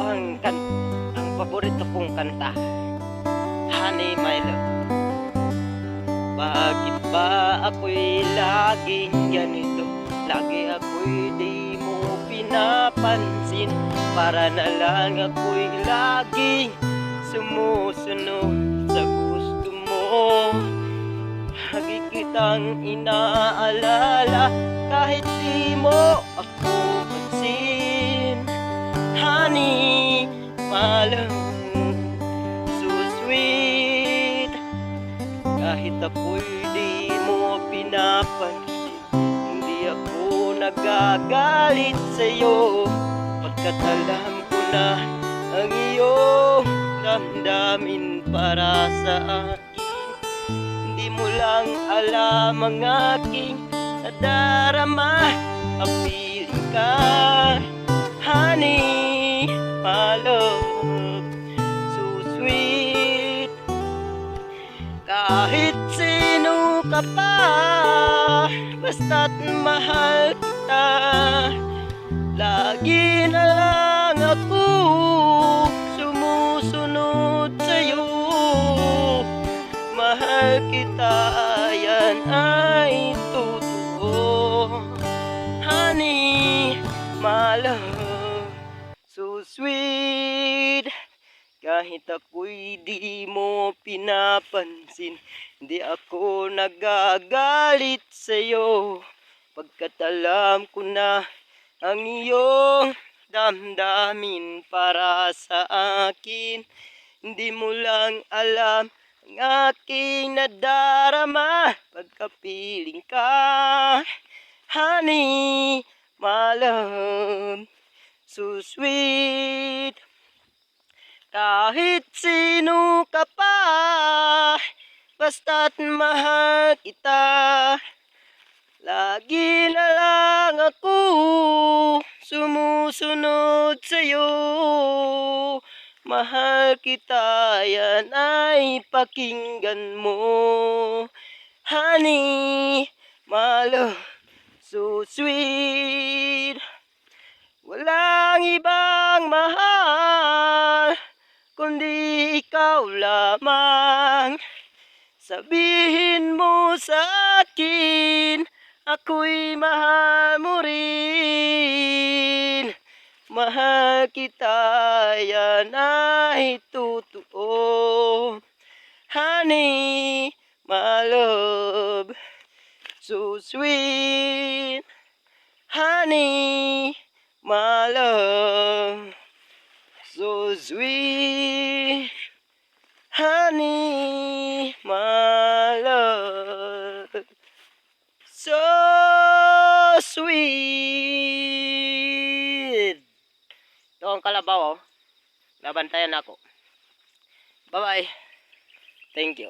ang paborito kong kanta, Honey My Love. Bakit ba ako'y laging ganito? Lagi ako'y di mo pinapansin. Para na lang ako'y laging sumusunod sa gusto mo. Lagi kitang inaalala kahit di mo ako pansin. Honey, my love, so sweet. Kahit ako'y di mo pinapansin, hindi ako nagagalit sa'yo, pagkat alam ko na ang iyong damdamin para sa akin. Hindi mo lang alam ang aking nadarama, kapiling ka. Honey, my love, so sweet. Kahit sino ka pa, basta't mahal kita. Lagi na lang ako sumusunod sa'yo. Mahal kita, yan ay totoo. Honey, my love, so sweet. Kahit ako'y di mo pinapansin, hindi ako nagagalit sa'yo, pagkat alam ko na ang iyong damdamin para sa akin. Hindi mo lang alam ang aking nadarama, pagkapiling ka. Honey, my love, so sweet. Kahit sino ka pa, basta't mahal kita. Lagi na lang ako sumusunod sa'yo. Mahal kita, yan ay pakinggan mo. Honey, my love, so sweet. Walang ibang mahal kundi ikaw lamang. Sabihin mo sa akin, ako'y mahal mo rin. Mahal kita, yan ay totoo. Honey, my love, so sweet. Honey, my love, so sweet. Honey, my love, so sweet. Ito ang kalabaw, oh. Nabantayan ako. Bye-bye. Thank you.